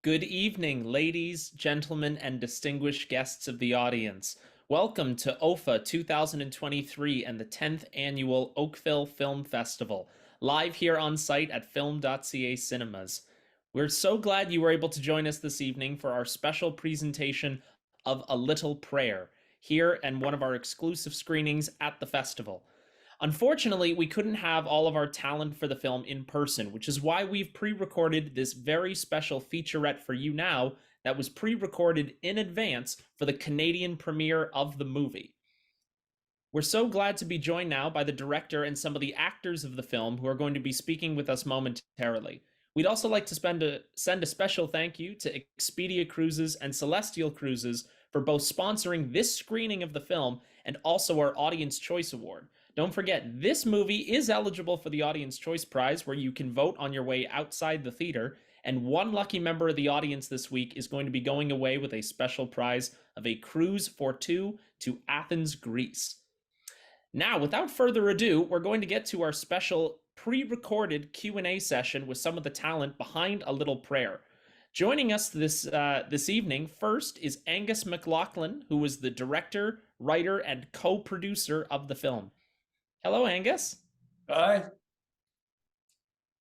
Good evening, ladies, gentlemen, and distinguished guests of the audience. Welcome to OFFA 2023 and the 10th Annual Oakville Film Festival, live here on site at film.ca cinemas. We're so glad you were able to join us this evening for our special presentation of A Little Prayer, here and one of our exclusive screenings at the festival. Unfortunately, we couldn't have all of our talent for the film in person, which is why we've pre-recorded this very special featurette for you now that was pre-recorded in advance for the Canadian premiere of the movie. We're so glad to be joined now by the director and some of the actors of the film who are going to be speaking with us momentarily. We'd also like to send a special thank you to Expedia Cruises and Celestial Cruises for both sponsoring this screening of the film and also our Audience Choice Award. Don't forget, this movie is eligible for the Audience Choice Prize, where you can vote on your way outside the theater, and one lucky member of the audience this week is going to be going away with a special prize of a cruise for two to Athens, Greece. Now, without further ado, we're going to get to our special pre-recorded Q&A session with some of the talent behind A Little Prayer. Joining us this evening, first is Angus McLaughlin, who was the director, writer, and co-producer of the film. Hello, Angus. Hi.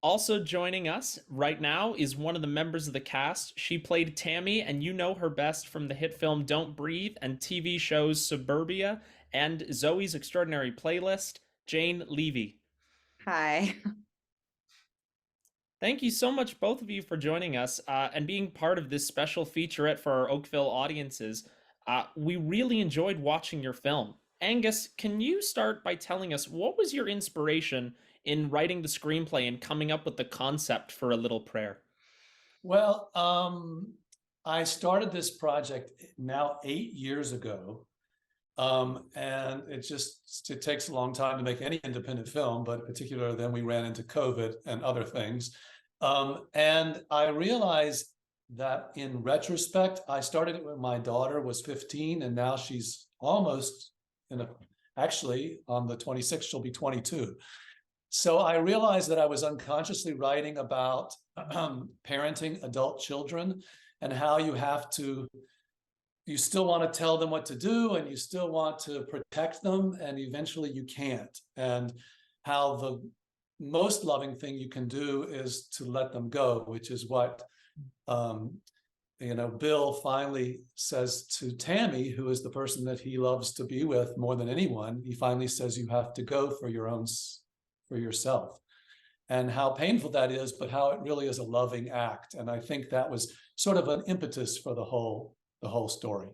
Also joining us right now is one of the members of the cast. She played Tammy, and you know her best from the hit film Don't Breathe and TV shows Suburbia and Zoe's Extraordinary Playlist, Jane Levy. Hi. Thank you so much, both of you, for joining us and being part of this special featurette for our Oakville audiences. We really enjoyed watching your film. Angus, can you start by telling us what was your inspiration in writing the screenplay and coming up with the concept for A Little Prayer? Well, I started this project now 8 years ago. And it takes a long time to make any independent film, but particularly then we ran into COVID and other things. And I realized that in retrospect, I started it when my daughter was 15, and now she's almost actually on the 26th, she'll be 22. So I realized that I was unconsciously writing about parenting adult children and how you still want to tell them what to do and you still want to protect them, and eventually you can't. And how the most loving thing you can do is to let them go, which is what Bill finally says to Tammy, who is the person that he loves to be with more than anyone. He finally says, you have to go for yourself. And how painful that is, but how it really is a loving act. And I think that was sort of an impetus for the whole story.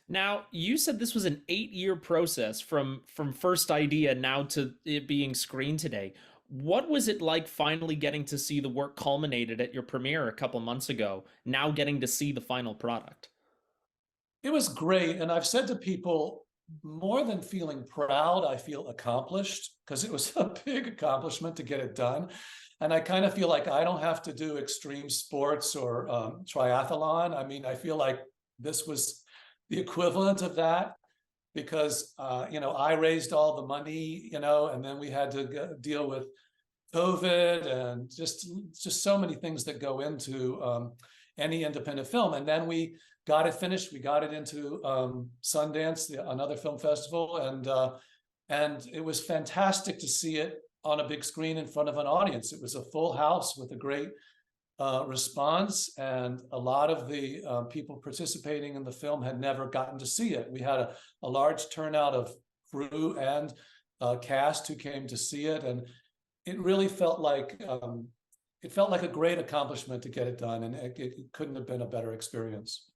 Now, you said this was an 8-year process from first idea now to it being screened today. What was it like finally getting to see the work culminated at your premiere a couple months ago, now getting to see the final product? It was great. And I've said to people, more than feeling proud, I feel accomplished, because it was a big accomplishment to get it done. And I kind of feel like I don't have to do extreme sports or triathlon. I mean, I feel like this was the equivalent of that, because, I raised all the money, and then we had to deal with COVID and just so many things that go into any independent film. And then we got it finished. We got it into Sundance, another film festival. And it was fantastic to see it on a big screen in front of an audience. It was a full house with a great response, and a lot of the people participating in the film had never gotten to see it. We had a large turnout of crew and cast who came to see it, and it really felt like a great accomplishment to get it done, and it couldn't have been a better experience.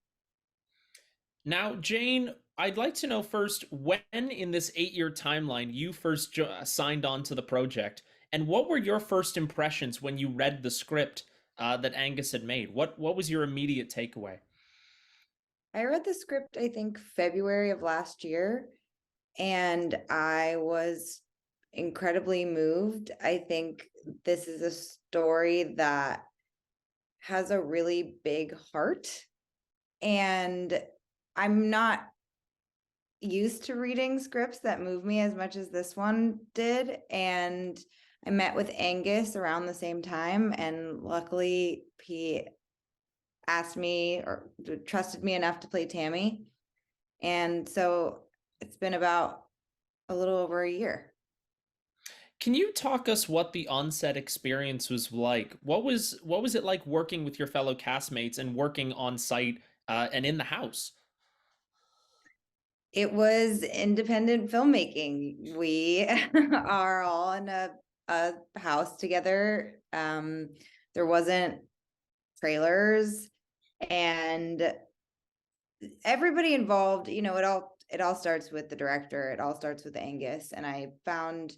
Now, Jane, I'd like to know first, when in this 8-year timeline you first signed on to the project, and what were your first impressions when you read the script that Angus had made? What was your immediate takeaway? I read the script, I think, February of last year, and I was incredibly moved. I think this is a story that has a really big heart, and I'm not used to reading scripts that move me as much as this one did. And I met with Angus around the same time, and luckily he asked me or trusted me enough to play Tammy. And so it's been about a little over a year. Can you talk us what the on-set experience was like? What was it like working with your fellow castmates and working on site and in the house? It was independent filmmaking. We are all in a house together. There wasn't trailers, and everybody involved, it all starts with the director. It all starts with Angus. And I found,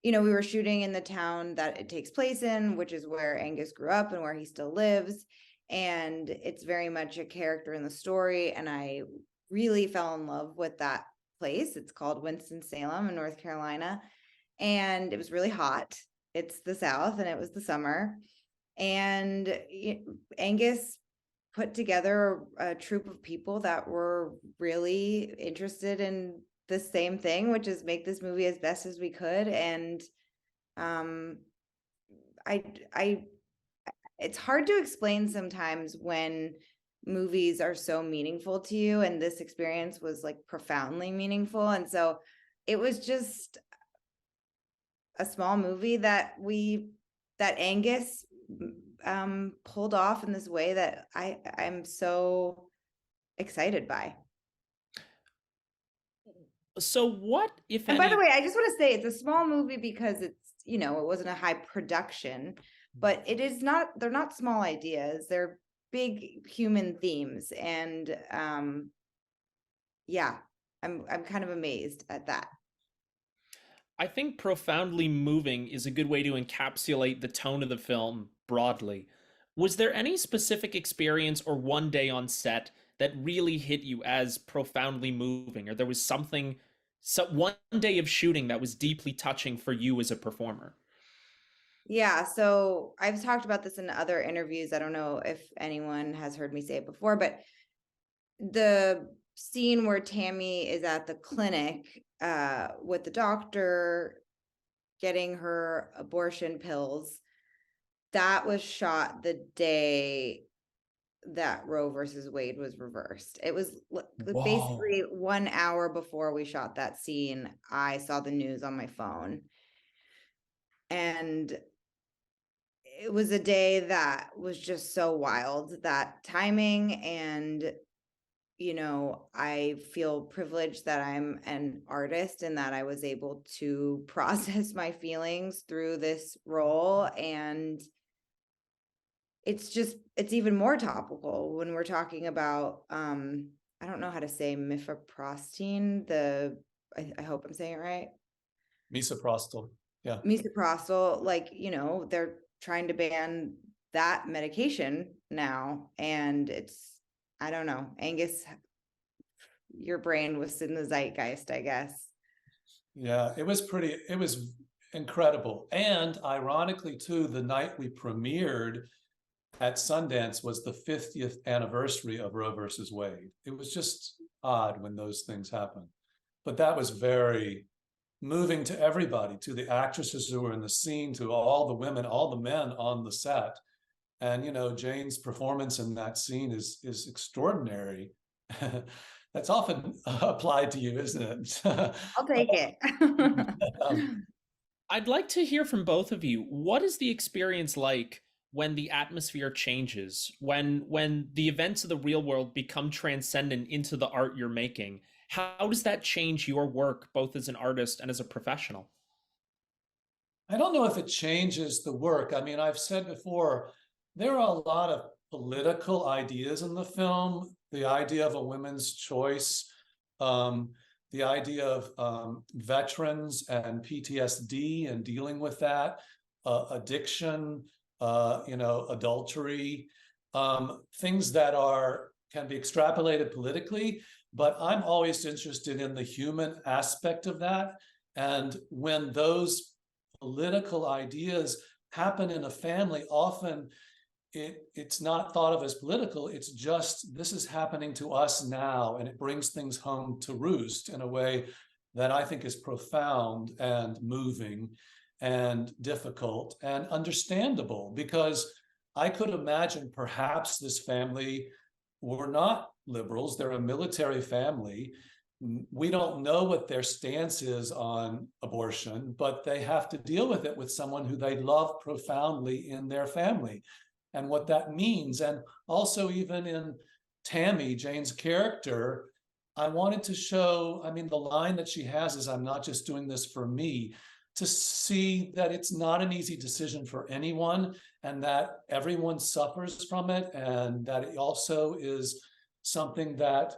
we were shooting in the town that it takes place in, which is where Angus grew up and where he still lives. And it's very much a character in the story. And I really fell in love with that place. It's called Winston-Salem in North Carolina. And it was really hot. It's the South and it was the summer. And Angus put together a troupe of people that were really interested in the same thing, which is make this movie as best as we could. And I it's hard to explain sometimes when movies are so meaningful to you, and this experience was like profoundly meaningful. And so it was just a small movie that Angus pulled off in this way that I'm so excited by. So what, if And by any, the way, I just want to say it's a small movie because it wasn't a high production, but they're not small ideas. They're big human themes. And yeah, I'm kind of amazed at that. I think profoundly moving is a good way to encapsulate the tone of the film broadly. Was there any specific experience or one day on set that really hit you as profoundly moving, or there was one day of shooting that was deeply touching for you as a performer? Yeah, so I've talked about this in other interviews. I don't know if anyone has heard me say it before, but the scene where Tammy is at the clinic with the doctor getting her abortion pills, that was shot the day that Roe versus Wade was reversed. It was basically 1 hour before we shot that scene. I saw the news on my phone, and it was a day that was just so wild, that timing. And I feel privileged that I'm an artist and that I was able to process my feelings through this role. And it's even more topical when we're talking about, I don't know how to say mifepristone, I hope I'm saying it right. Misoprostol. Yeah. Misoprostol, they're trying to ban that medication now. And I don't know, Angus, your brain was in the zeitgeist, I guess. Yeah, it was incredible. And ironically too, the night we premiered at Sundance was the 50th anniversary of Roe versus Wade. It was just odd when those things happen. But that was very moving to everybody, to the actresses who were in the scene, to all the women, all the men on the set. And, Jane's performance in that scene is extraordinary. That's often applied to you, isn't it? I'll take it. I'd like to hear from both of you. What is the experience like when the atmosphere changes, when the events of the real world become transcendent into the art you're making? How does that change your work, both as an artist and as a professional? I don't know if it changes the work. I mean, I've said before, there are a lot of political ideas in the film. The idea of a women's choice, the idea of veterans and PTSD and dealing with that, addiction, adultery, things that can be extrapolated politically, but I'm always interested in the human aspect of that. And when those political ideas happen in a family, often it's not thought of as political. It's just, this is happening to us now, and it brings things home to roost in a way that I think is profound and moving. and difficult and understandable, because I could imagine perhaps this family were not liberals. They're a military family. We don't know what their stance is on abortion, but they have to deal with it with someone who they love profoundly in their family, and what that means. And also, even in Tammy, Jane's character, I wanted to show, I mean, the line that she has is, "I'm not just doing this for me," to see that it's not an easy decision for anyone, and that everyone suffers from it, and that it also is something that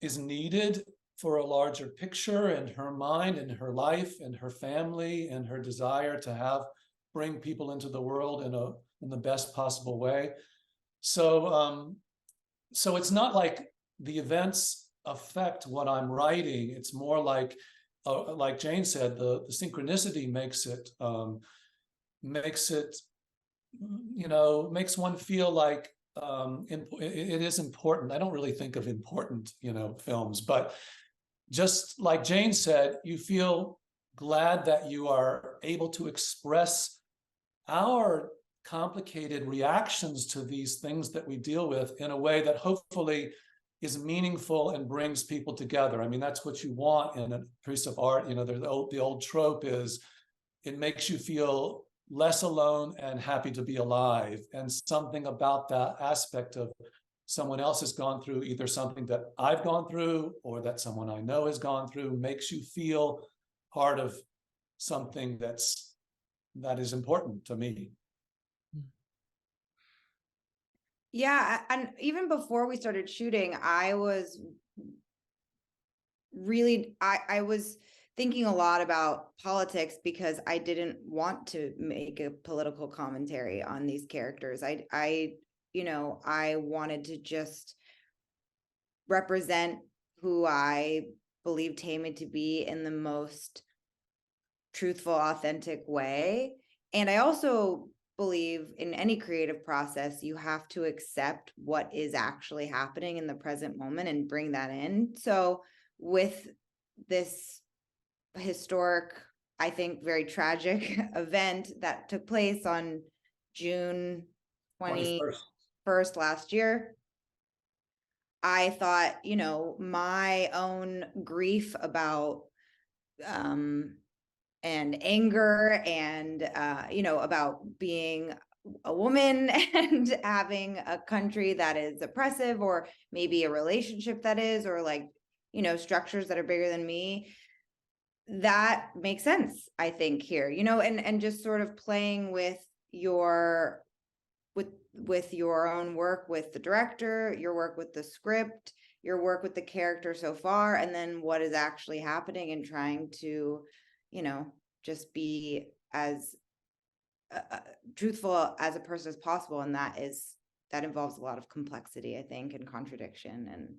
is needed for a larger picture in her mind, in her life, in her family, and her desire to bring people into the world in the best possible way. So so it's not like the events affect what I'm writing. It's more like Jane said, the synchronicity makes it makes one feel like it is important. I don't really think of important, films, but just like Jane said, you feel glad that you are able to express our complicated reactions to these things that we deal with in a way that hopefully is meaningful and brings people together. I mean, that's what you want in a piece of art. The old trope is it makes you feel less alone and happy to be alive. And something about that aspect of someone else has gone through, either something that I've gone through or that someone I know has gone through, makes you feel part of something that is important to me. Yeah, and even before we started shooting, I was thinking a lot about politics, because I didn't want to make a political commentary on these characters. I wanted to just represent who I believe Tammy to be in the most truthful, authentic way. And I also believe in any creative process, you have to accept what is actually happening in the present moment and bring that in. So with this historic, I think very tragic event that took place on June 21st last year, I thought, my own grief about and anger and about being a woman and having a country that is oppressive, or maybe a relationship that is, or structures that are bigger than me, that makes sense, I think, here, and just sort of playing with your own work with the director, your work with the script, your work with the character so far, and then what is actually happening, and trying to just be as truthful as a person as possible. And that involves a lot of complexity, I think, and contradiction. And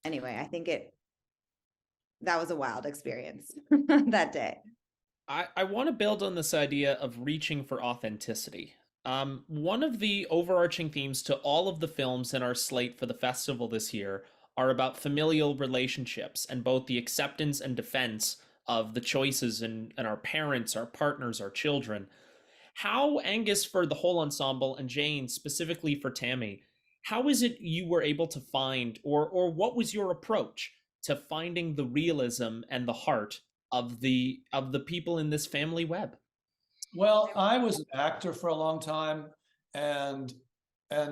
anyway, I think that was a wild experience that day. I want to build on this idea of reaching for authenticity. One of the overarching themes to all of the films in our slate for the festival this year are about familial relationships, and both the acceptance and defense of the choices in our parents, our partners, our children. How, Angus, for the whole ensemble, and Jane specifically for Tammy, how is it you were able to find, or what was your approach to finding the realism and the heart of the people in this family web? Well, I was an actor for a long time, and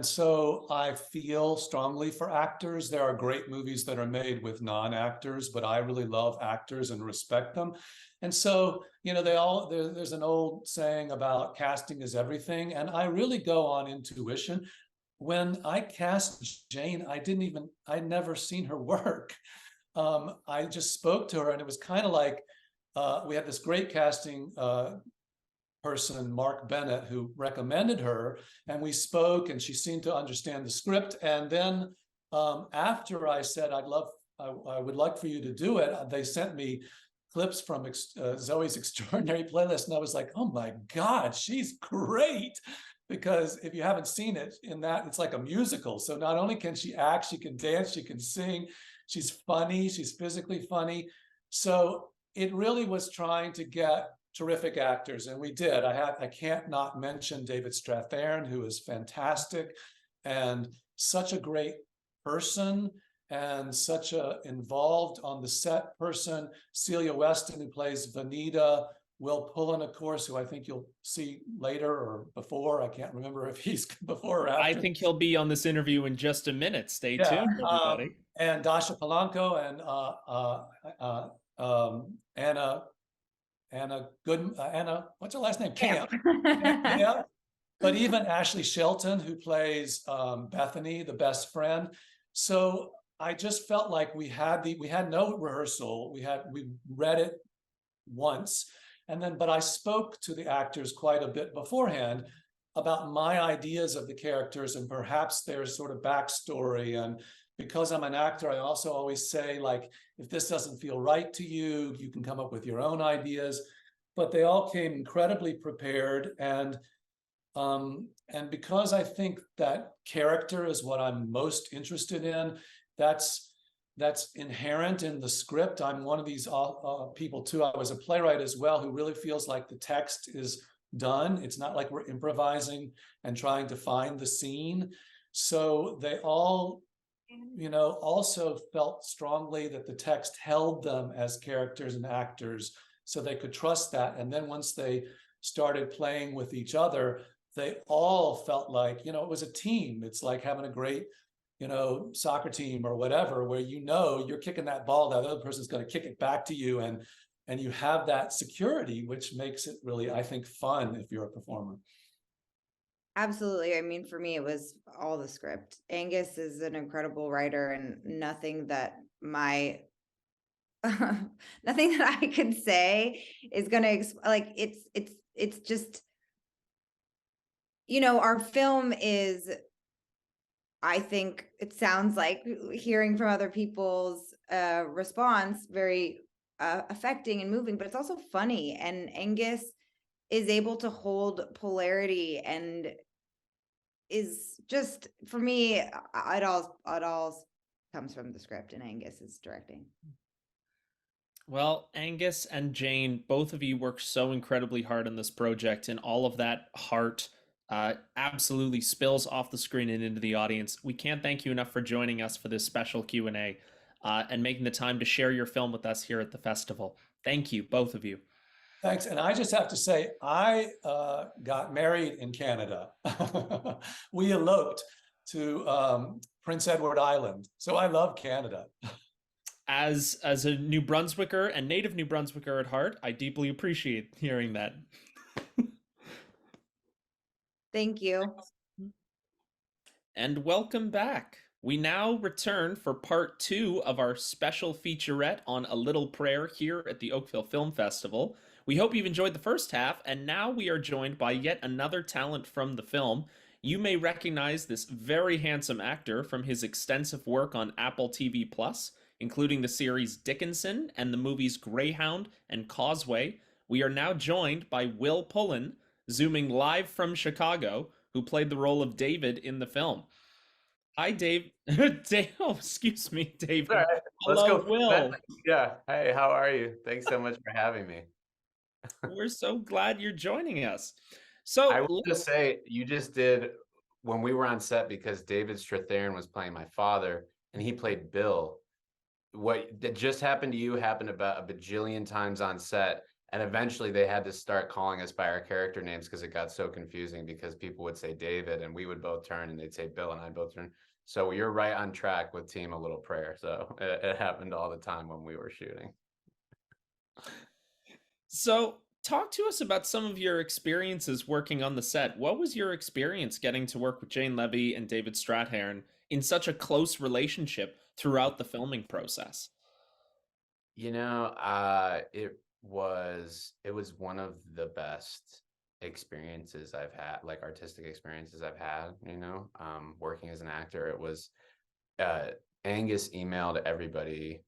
so I feel strongly for actors. There are great movies that are made with non-actors, but I really love actors and respect them. And so, there's an old saying about casting is everything, and I really go on intuition. When I cast Jane, I'd never seen her work. I just spoke to her, and it was kind of like we had this great casting person, Mark Bennett, who recommended her, and we spoke, and she seemed to understand the script. And then after I said, I would like for you to do it, they sent me clips from Zoe's Extraordinary Playlist, and I was like, oh my God, she's great. Because if you haven't seen it, it's like a musical. So not only can she act, she can dance, she can sing, she's funny, she's physically funny. So it really was trying to get terrific actors, and we did. I can't not mention David Strathairn, who is fantastic and such a great person and such a involved on the set person. Celia Weston, who plays Vanita. Will Pullen, of course, who I think you'll see later or before. I can't remember if he's before or after. I think he'll be on this interview in just a minute. Stay tuned, everybody. And Dasha Polanco and Anna, what's her last name? Camp. Yeah. But even Ashley Shelton, who plays Bethany, the best friend. So I just felt like we had no rehearsal. We read it once. And then, but I spoke to the actors quite a bit beforehand about my ideas of the characters and perhaps their sort of backstory. And because I'm an actor, I also always say, like, if this doesn't feel right to you, you can come up with your own ideas. But they all came incredibly prepared. And because I think that character is what I'm most interested in, that's inherent in the script. I'm one of these people too. I was a playwright as well, who really feels like the text is done. It's not like we're improvising and trying to find the scene. So they all, also felt strongly that the text held them as characters and actors, so they could trust that. And then once they started playing with each other, they all felt like, it was a team. It's like having a great soccer team or whatever, where you're kicking that ball, that other person's going to kick it back to you, and you have that security, which makes it really, I think, fun if you're a performer. Absolutely. I mean, for me, it was all the script. Angus is an incredible writer, and nothing that I could say is going to like, it's just, our film is, I think it sounds like, hearing from other people's response, very affecting and moving, but it's also funny. And Angus is able to hold polarity and is just, for me, it all comes from the script and Angus's directing. Well, Angus and Jane, both of you worked so incredibly hard on this project, and all of that heart absolutely spills off the screen and into the audience. We can't thank you enough for joining us for this special Q&A and making the time to share your film with us here at the festival. Thank you, both of you. Thanks. And I just have to say, I got married in Canada. We eloped to Prince Edward Island. So I love Canada. As a New Brunswicker and native New Brunswicker at heart, I deeply appreciate hearing that. Thank you. And welcome back. We now return for part 2 of our special featurette on A Little Prayer here at the Oakville Film Festival. We hope you've enjoyed the first half, and now we are joined by yet another talent from the film. You may recognize this very handsome actor from his extensive work on Apple TV+, including the series Dickinson and the movies Greyhound and Causeway. We are now joined by Will Pullen, zooming live from Chicago, who played the role of David in the film. Hi, Dave. Oh, excuse me, David. Right. Hello, Let's go. Will. Yeah. Hey, how are you? Thanks so much for having me. We're so glad you're joining us. So I will just say, you just did, when we were on set, because David Strathairn was playing my father and he played Bill. What that just happened to you happened about a bajillion times on set. And eventually they had to start calling us by our character names because it got so confusing, because people would say David and we would both turn, and they'd say Bill and I'd both turn. So you're right on track with Team A Little Prayer. So it happened all the time when we were shooting. So talk to us about some of your experiences working on the set. What was your experience getting to work with Jane Levy and David Strathairn in such a close relationship throughout the filming process? It was one of the best experiences I've had, like artistic experiences I've had, working as an actor. It was Angus emailed everybody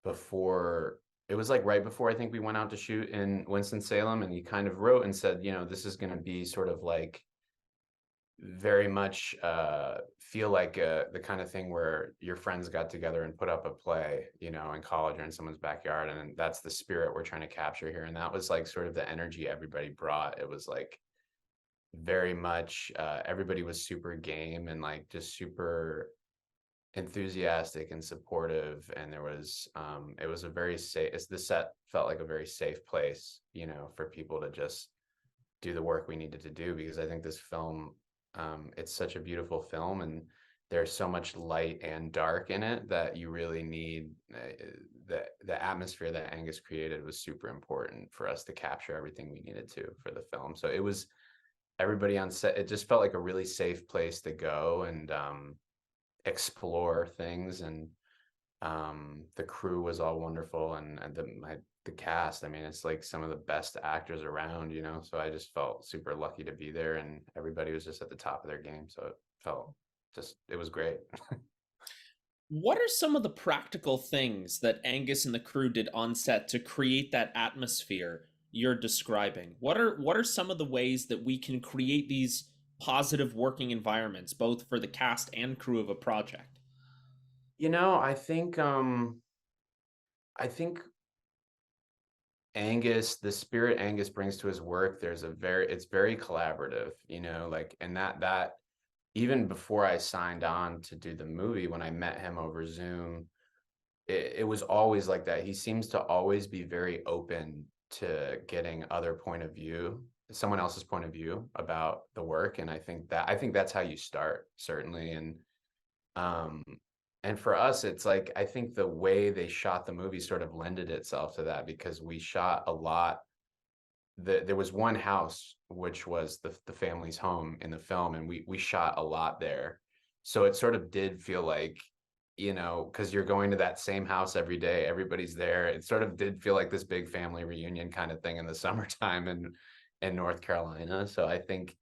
before, it was like right before I think we went out to shoot in Winston-Salem, and he kind of wrote and said, this is going to be sort of like very much feel like the kind of thing where your friends got together and put up a play, you know, in college or in someone's backyard. And that's the spirit we're trying to capture here. And that was like sort of the energy everybody brought. It was like very much everybody was super game and like just super enthusiastic and supportive. And there was it was a very safe, the set felt like a very safe place, you know, for people to just do the work we needed to do, because I think this film, it's such a beautiful film, and there's so much light and dark in it that you really need the atmosphere that Angus created was super important for us to capture everything we needed to for the film. So it was everybody on set. It just felt like a really safe place to go and explore things, and the crew was all wonderful, and the cast, I mean, it's like some of the best actors around, you know, so I just felt super lucky to be there, and everybody was just at the top of their game, so it felt just, it was great. What are some of the practical things that Angus and the crew did on set to create that atmosphere you're describing? What are some of the ways that we can create these positive working environments, both for the cast and crew of a project? You know, I think Angus, the spirit Angus brings to his work, it's very collaborative, you know, like, and that even before I signed on to do the movie, when I met him over Zoom, it was always like that. He seems to always be very open to getting someone else's point of view about the work. And I think that's how you start, certainly. Um, and for us, it's like, I think the way they shot the movie sort of lended itself to that, because we shot a lot. There was one house which was the family's home in the film, and we shot a lot there. So it sort of did feel like, you know, because you're going to that same house every day, everybody's there. It sort of did feel like this big family reunion kind of thing in the summertime in North Carolina. So I think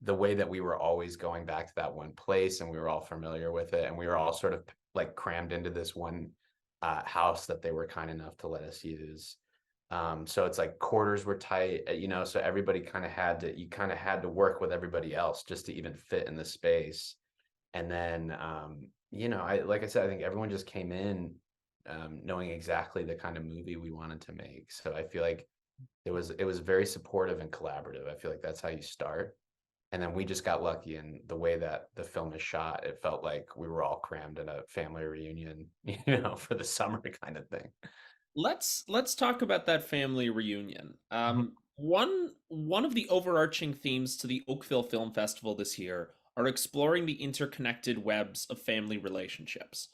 the way that we were always going back to that one place, and we were all familiar with it, and we were all sort of like crammed into this one house that they were kind enough to let us use. So it's like quarters were tight, you know, so you kind of had to work with everybody else just to even fit in the space. And then, you know, like I said, I think everyone just came in knowing exactly the kind of movie we wanted to make. So I feel like it was very supportive and collaborative. I feel like that's how you start. And then we just got lucky in the way that the film is shot. It felt like we were all crammed in a family reunion, you know, for the summer kind of thing. Let's talk about that family reunion. Mhm. One of the overarching themes to the Oakville Film Festival this year are exploring the interconnected webs of family relationships.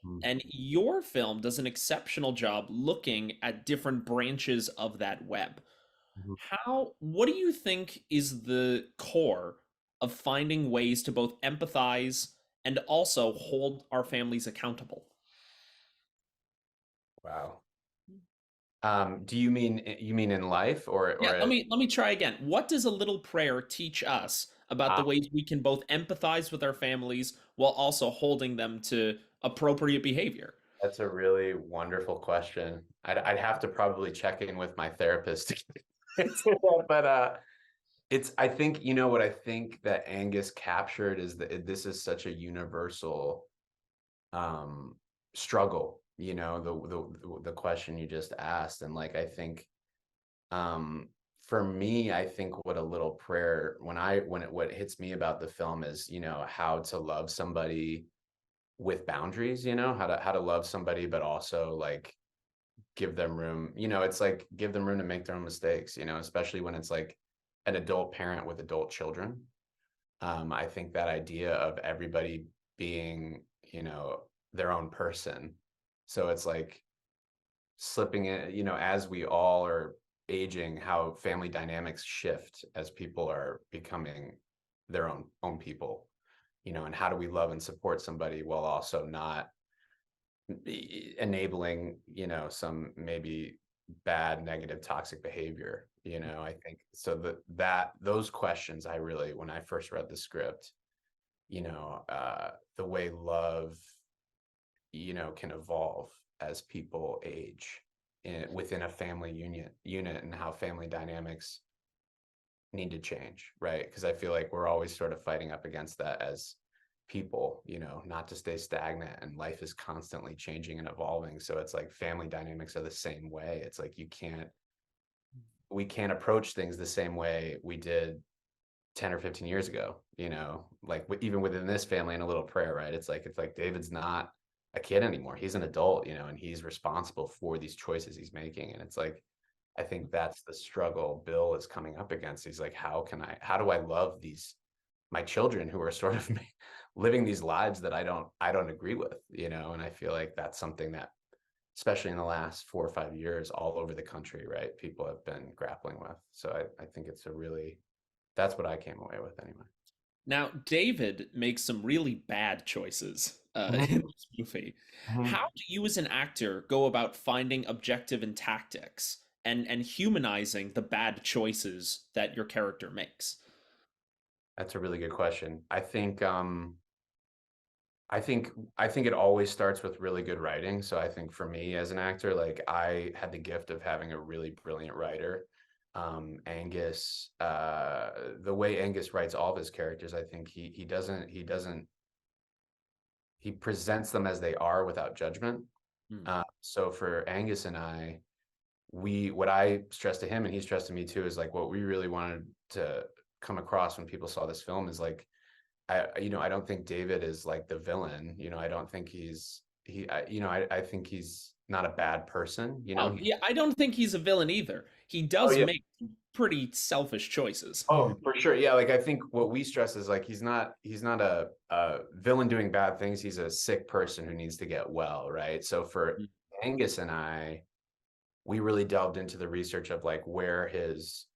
Mhm. And your film does an exceptional job looking at different branches of that web. Mhm. What do you think is the core of finding ways to both empathize and also hold our families accountable? Wow. Do you mean in life Yeah, or let me try again. What does a little prayer teach us about the uh, ways we can both empathize with our families while also holding them to appropriate behavior? that's a really wonderful question. I'd have to probably check in with my therapist to get answer that, but it's, I think, you know, what I think that Angus captured is that this is such a universal um struggle, you know, the question you just asked. And like, I think um for me, I think what a little prayer, what hits me about the film is, you know, how to love somebody with boundaries, you know, how to love somebody but also like give them room, you know, it's like give them room to make their own mistakes, you know, especially when it's like an adult parent with adult children. I think that idea of everybody being, you know, their own person. So it's like slipping in, you know, as we all are aging, how family dynamics shift as people are becoming their own people, you know, and how do we love and support somebody while also not enabling, you know, some maybe bad, negative, toxic behavior, you know. I think so that those questions, I really, when I first read the script, you know, the way love, you know, can evolve as people age within a family unit, and how family dynamics need to change, right? Because I feel like we're always sort of fighting up against that as people, you know, not to stay stagnant, and life is constantly changing and evolving. So it's like family dynamics are the same way. It's like we can't approach things the same way we did 10 or 15 years ago, you know, like even within this family, and a little prayer, right? It's like David's not a kid anymore. He's an adult, you know, and he's responsible for these choices he's making. And it's like, I think that's the struggle Bill is coming up against. He's like, how do I love my children who are sort of living these lives that I don't agree with, you know? And I feel like that's something that, especially in the last 4 or 5 years, all over the country, right, people have been grappling with. So I think that's what I came away with anyway. Now, David makes some really bad choices Mhm. in this movie. How do you, as an actor, go about finding objective in tactics and humanizing the bad choices that your character makes? That's a really good question. I think I think it always starts with really good writing. So I think for me as an actor, like I had the gift of having a really brilliant writer. Angus, the way Angus writes all of his characters, I think he presents them as they are without judgment. Hmm. So for Angus and I, what I stressed to him and he stressed to me too is like what we really wanted to come across when people saw this film is like I don't think David is like the villain. You know, I don't think I think he's not a bad person. You know, Oh, yeah, I don't think he's a villain either. He oh does yeah, make pretty selfish choices. oh for sure, yeah. Like I think what we stress is like he's not a villain doing bad things. He's a sick person who needs to get well, right? So for Mm. Angus and I, we really delved into the research of like where his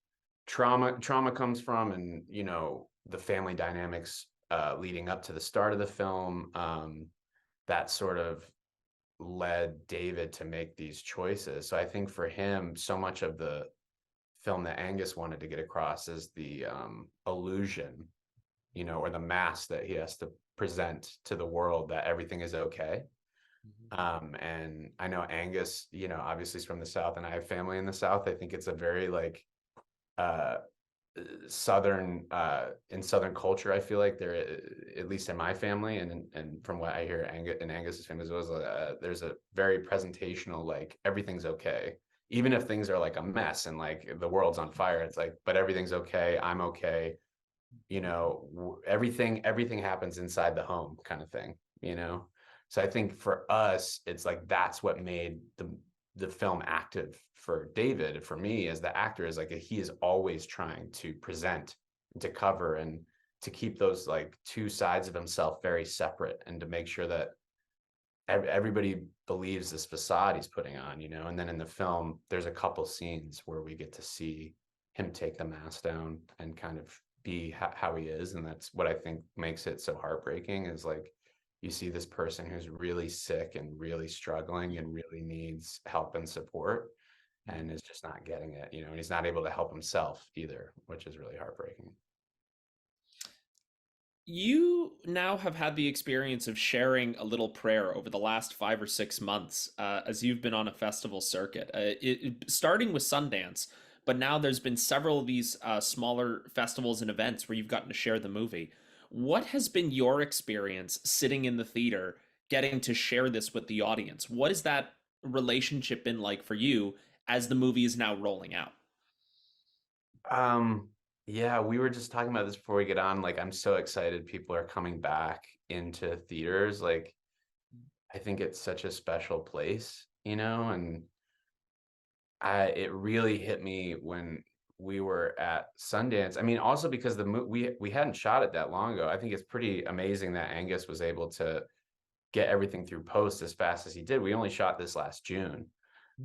trauma comes from, and you know the family dynamics leading up to the start of the film, that sort of led David to make these choices. So I think for him, so much of the film that Angus wanted to get across is the illusion, you know, or the mask that he has to present to the world that everything is okay. And I know Angus, you know, obviously is from the South, and I have family in the South. I think it's a very like uh southern in southern culture. I feel like there, at least in my family, and from what I hear in Angus's family as well, is there's a very presentational, like everything's okay, even if things are like a mess and like the world's on fire. It's like, but everything's okay, I'm okay, you know, everything happens inside the home kind of thing, you know. So I think for us it's like that's what made the film active for David. For me as the actor is like he is always trying to present, to cover, and to keep those like two sides of himself very separate, and to make sure that everybody believes this facade he's putting on, you know. And then in the film there's a couple scenes where we get to see him take the mask down and kind of be how he is, and that's what I think makes it so heartbreaking, is like you see this person who's really sick and really struggling and really needs help and support, and is just not getting it, you know, and he's not able to help himself either, which is really heartbreaking. You now have had the experience of sharing a little prayer over the last 5 or 6 months as you've been on a festival circuit, starting with Sundance, but now there's been several of these smaller festivals and events where you've gotten to share the movie. What has been your experience sitting in the theater, getting to share this with the audience? What has that relationship been like for you as the movie is now rolling out? um yeah, we were just talking about this before we get on. Like I'm so excited people are coming back into theaters. Like I think it's such a special place, you know. And it really hit me when we were at Sundance. I mean, also because we hadn't shot it that long ago. I think it's pretty amazing that Angus was able to get everything through post as fast as he did. We only shot this last June.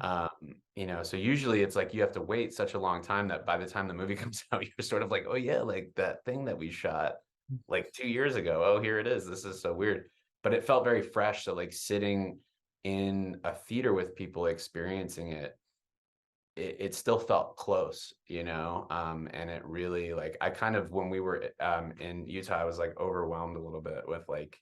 Um, you know, so usually it's like you have to wait such a long time that by the time the movie comes out, you're sort of like, oh yeah, like that thing that we shot like 2 years ago. Oh, here it is. This is so weird. But it felt very fresh. So like sitting in a theater with people experiencing it, it still felt close, you know. And it really, like, I kind of, when we were in Utah, I was like overwhelmed a little bit with like,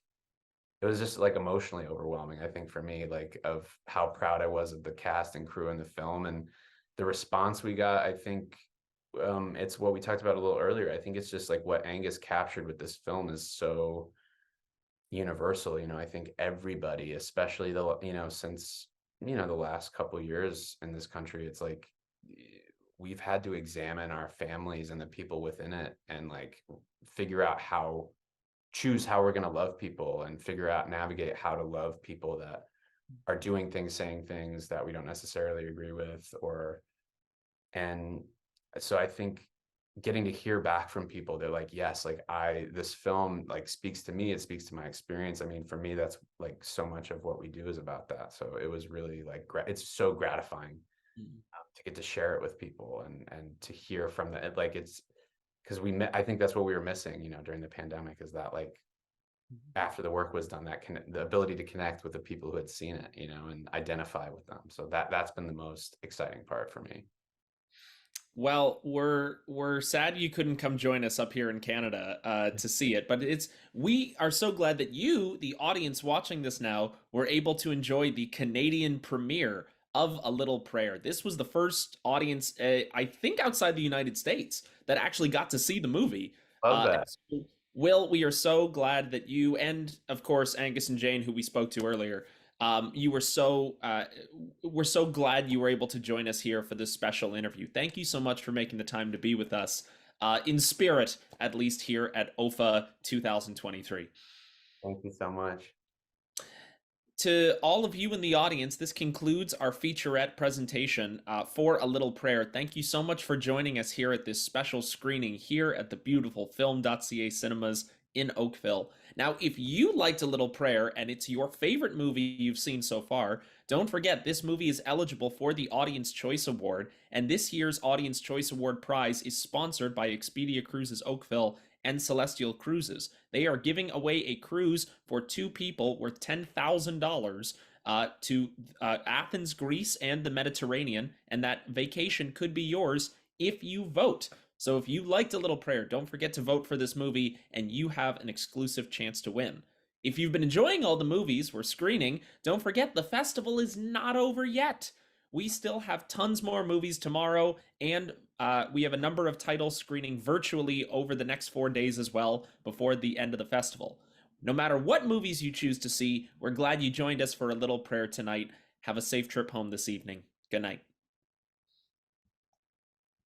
it was just like emotionally overwhelming, I think, for me, like of how proud I was of the cast and crew in the film, and the response we got. I think it's what we talked about a little earlier. I think it's just like what Angus captured with this film is so universal. I think everybody, especially since the last couple years in this country, it's like we've had to examine our families and the people within it, and like figure out choose how we're going to love people, and navigate how to love people that are doing things, saying things that we don't necessarily agree with, and so I think getting to hear back from people, they're like, yes, like this film like speaks to me, it speaks to my experience. I mean, for me, that's like so much of what we do is about that. So it was really like it's so gratifying to get to share it with people, and to hear from the like it's because I think that's what we were missing, during the pandemic, is that like after the work was done, the ability to connect with the people who had seen it, and identify with them. So that's been the most exciting part for me. Well, we're sad you couldn't come join us up here in Canada to see it, but we are so glad that you, the audience watching this now, were able to enjoy the Canadian premiere of A Little Prayer. This was the first audience, I think, outside the United States that actually got to see the movie. Love that. So, Will, we are so glad that you, and of course Angus and Jane, who we spoke to earlier, you were we're so glad you were able to join us here for this special interview. Thank you so much for making the time to be with us, in spirit, at least here at OFFA 2023. Thank you so much. To all of you in the audience, this concludes our featurette presentation for A Little Prayer. Thank you so much for joining us here at this special screening here at the beautiful Film.ca cinemas in Oakville. Now, if you liked A Little Prayer and it's your favorite movie you've seen so far, don't forget this movie is eligible for the Audience Choice Award, and this year's Audience Choice Award prize is sponsored by Expedia Cruises Oakville and Celestial Cruises. They are giving away a cruise for 2 people worth $10,000 to Athens, Greece, and the Mediterranean, and that vacation could be yours if you vote. So if you liked A Little Prayer, don't forget to vote for this movie, and you have an exclusive chance to win. If you've been enjoying all the movies we're screening, don't forget the festival is not over yet. We still have tons more movies tomorrow, and we have a number of titles screening virtually over the next 4 days as well before the end of the festival. No matter what movies you choose to see, we're glad you joined us for A Little Prayer tonight. Have a safe trip home this evening. Good night.